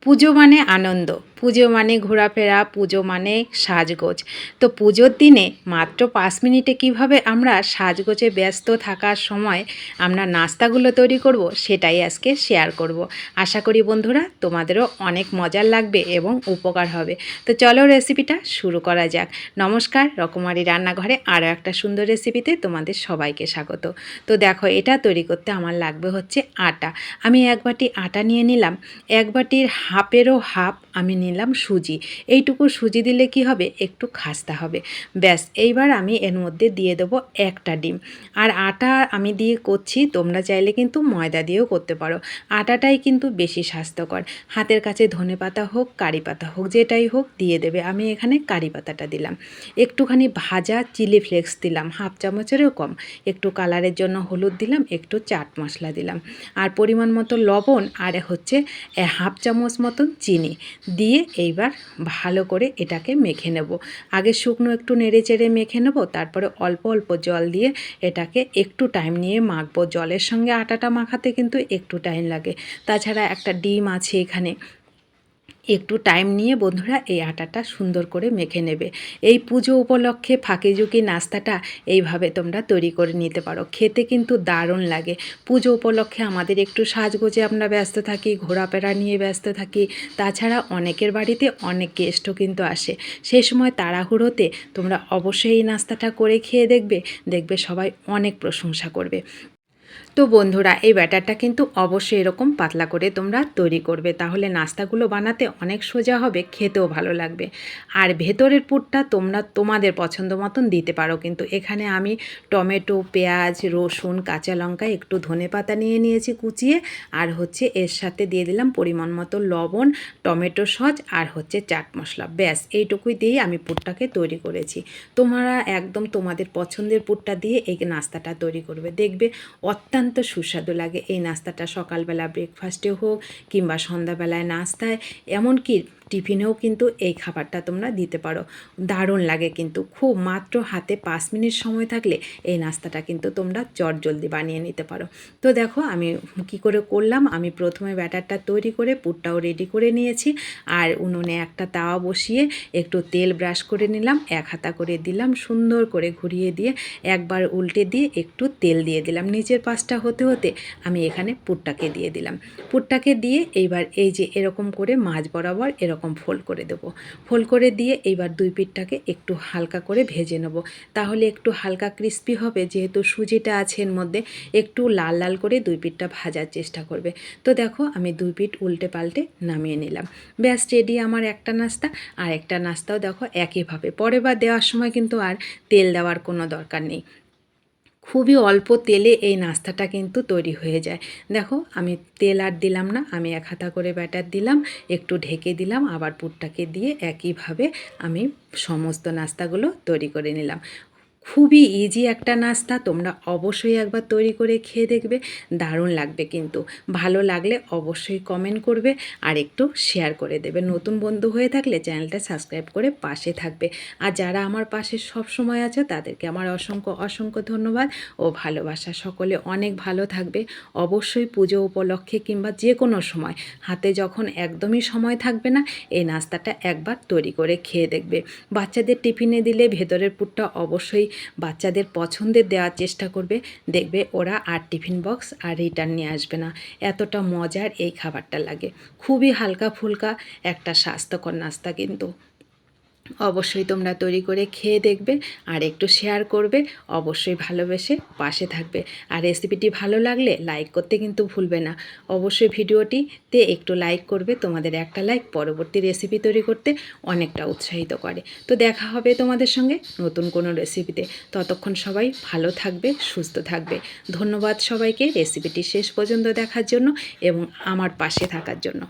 পুজো মানে আনন্দ, পুজো মানে ঘোরাফেরা, পুজো মানে সাজগোজ। তো পুজোর দিনে মাত্র 5 মিনিটে কিভাবে আমরা সাজগোজে ব্যস্ত থাকার সময় আমরা নাস্তাগুলো তৈরি করব সেটাই আজকে শেয়ার করব। আশা করি বন্ধুরা তোমাদেরও অনেক মজার লাগবে এবং উপকার হবে। তো চলো রেসিপিটা শুরু করা যাক। নমস্কার, রকমারি রান্নাঘরে আরও একটা সুন্দর রেসিপিতে তোমাদের সবাইকে স্বাগত। তো দেখো, এটা তৈরি করতে আমার লাগবে হচ্ছে আটা। আমি 1 বাটি আটা নিয়ে নিলাম। 1 বাটির হাফেরও হাফ আমি নিলাম সুজি। এইটুকু সুজি দিলে কি হবে, একটু খাস্তা হবে। ব্যাস, এইবার আমি এর মধ্যে দিয়ে দেবো একটা ডিম। আর আটা আমি দিয়ে করছি, তোমরা চাইলে কিন্তু ময়দা দিয়েও করতে পারো। আটাটাই কিন্তু বেশি স্বাস্থ্যকর। হাতের কাছে ধনেপাতা হোক, কারি পাতা হোক, যেটাই হোক দিয়ে দেবে। আমি এখানে কারি পাতাটা দিলাম। একটুখানি ভাজা চিলি ফ্লেক্স দিলাম, হাফ চামচেরও কম। একটু কালারের জন্য হলুদ দিলাম, একটু চাট মশলা দিলাম, আর পরিমাণ মতো লবণ, আর হচ্ছে হাফ চামচ মতন চিনি দিয়ে এইবার ভালো করে এটাকে মেখে নেব। আগে শুকনো একটু নেড়ে চেড়ে মেখে নেব, তারপরে অল্প অল্প জল দিয়ে এটাকে একটু টাইম নিয়ে মাখবো। জলের সঙ্গে আটাটা মাখাতে কিন্তু একটু টাইম লাগে। তাছাড়া একটা ডিম আছে এখানে, একটু টাইম নিয়ে বন্ধুরা এই আটাটা সুন্দর করে মেখে নেবে। এই পুজো উপলক্ষে ফাঁকি ঝুঁকি নাস্তাটা এইভাবে তোমরা তৈরি করে নিতে পারো, খেতে কিন্তু দারুণ লাগে। পুজো উপলক্ষে আমাদের একটু সাজগোজে আমরা ব্যস্ত থাকি, ঘোরাফেরা নিয়ে ব্যস্ত থাকি। তাছাড়া অনেকের বাড়িতে অনেক গেস্টও কিন্তু আসে। সেই সময় তাড়াহুড়োতে তোমরা অবশ্যই এই নাস্তাটা করে খেয়ে দেখবে, দেখবে সবাই অনেক প্রশংসা করবে। তো বন্ধুরা, এই ব্যাটারটা কিন্তু অবশ্যই এরকম পাতলা করে তোমরা তৈরি করবে, তাহলে নাস্তাগুলো বানাতে অনেক সোজা হবে, খেতেও ভালো লাগবে। আর ভেতরের পুরটা তোমরা তোমাদের পছন্দ মতন দিতে পারো, কিন্তু এখানে আমি টমেটো, পেঁয়াজ, রসুন, কাঁচা লঙ্কা, একটু ধনেপাতা নিয়ে নিয়েছি কুচিয়ে, আর হচ্ছে এর সাথে দিয়ে দিলাম পরিমাণ মতো লবণ, টমেটো সস, আর হচ্ছে চাট মশলা। ব্যাস, এইটুকুই দিয়েই আমি পুরটাকে তৈরি করেছি। তোমরা একদম তোমাদের পছন্দের পুরটা দিয়ে এই নাস্তাটা তৈরি করবে, দেখবে অত্যন্ত সুস্বাদু লাগে। এই নাস্তাটা সকালবেলা ব্রেকফাস্টে হোক কিংবা সন্ধ্যাবেলায় নাস্তায়, এমনকি টিফিনেও কিন্তু এই খাবারটা তোমরা দিতে পারো। দারুণ লাগে কিন্তু, খুব মাত্র হাতে 5 মিনিট সময় থাকলে এই নাস্তাটা কিন্তু তোমরা চটজলদি বানিয়ে নিতে পারো। তো দেখো আমি কি করে করলাম। আমি প্রথমে ব্যাটারটা তৈরি করে পুরটাও রেডি করে নিয়েছি, আর উনুনে একটা তাওয়া বসিয়ে একটু তেল ব্রাশ করে নিলাম, 1 হাতা করে দিলাম, সুন্দর করে ঘুরিয়ে দিয়ে একবার উল্টে দিয়ে একটু তেল দিয়ে দিলাম। নিচের পাশটা হতে হতে আমি এখানে পুরটাকে দিয়ে দিলাম। পুরটাকে দিয়ে এইবার এই যে এরকম করে মাঝ বরাবর এরকম ফোল্ড করে দেব। ফোল্ড করে দিয়ে এইবার 2 পিঠটাকে একটু হালকা করে ভেজে নেব, তাহলে একটু হালকা ক্রিস্পি হবে। যেহেতু সুজিটা আছে এর মধ্যে, একটু লাল লাল করে 2 পিঠটা ভাজার চেষ্টা করবে। তো দেখো আমি 2 পিঠ উল্টে পাল্টে নামিয়ে নিলাম। ব্যাস, রেডি আমার একটা নাস্তা। আর একটা নাস্তাও দেখো একইভাবে, পরে বা দেওয়ার সময় কিন্তু আর তেল দেওয়ার কোনো দরকার নেই। খুবই অল্প তেলে এই নাস্তাটা কিন্তু তৈরি হয়ে যায়। দেখো আমি তেল আর দিলাম না, আমি 1 হাতা করে ব্যাটার দিলাম, একটু ঢেকে দিলাম, আবার পুরটাকে দিয়ে একইভাবে আমি সমস্ত নাস্তাগুলো তৈরি করে নিলাম। খুবই ইজি একটা নাস্তা, তোমরা অবশ্যই একবার তৈরি করে খেয়ে দেখবে, দারুণ লাগবে কিন্তু। ভালো লাগলে অবশ্যই কমেন্ট করবে আর একটু শেয়ার করে দেবে। নতুন বন্ধু হয়ে থাকলে চ্যানেলটা সাবস্ক্রাইব করে পাশে থাকবে। আর যারা আমার পাশে সব সময় আছে তাদেরকে আমার অসংখ্য অসংখ্য ধন্যবাদ ও ভালোবাসা। সকলে অনেক ভালো থাকবে। অবশ্যই পুজো উপলক্ষে কিংবা যে কোনো সময় হাতে যখন একদমই সময় থাকবে না, এই নাস্তাটা একবার তৈরি করে খেয়ে দেখবে। বাচ্চাদের টিফিনে দিলে ভেতরের পুরটা অবশ্যই বাচ্চাদের পছন্দের দেওয়ার চেষ্টা করবে, দেখবে ওরা আর টিফিন বক্স আর রিটার্ন নিয়ে আসবে না। এতটা মজার এই খাবারটা লাগে। খুবই হালকা ফুলকা একটা স্বাস্থ্যকর নাস্তা কিন্তু। অবশ্যই তোমরা তৈরি করে খেয়ে দেখবে আর একটু শেয়ার করবে, অবশ্যই ভালোবেসে পাশে থাকবে। আর রেসিপিটি ভালো লাগলে লাইক করতে কিন্তু ভুলবে না। অবশ্যই ভিডিওটিতে একটু লাইক করবে, তোমাদের একটা লাইক পরবর্তী রেসিপি তৈরি করতে অনেকটা উৎসাহিত করে। তো দেখা হবে তোমাদের সঙ্গে নতুন কোনো রেসিপিতে। ততক্ষণ সবাই ভালো থাকবে, সুস্থ থাকবে। ধন্যবাদ সবাইকে রেসিপিটি শেষ পর্যন্ত দেখার জন্য এবং আমার পাশে থাকার জন্য।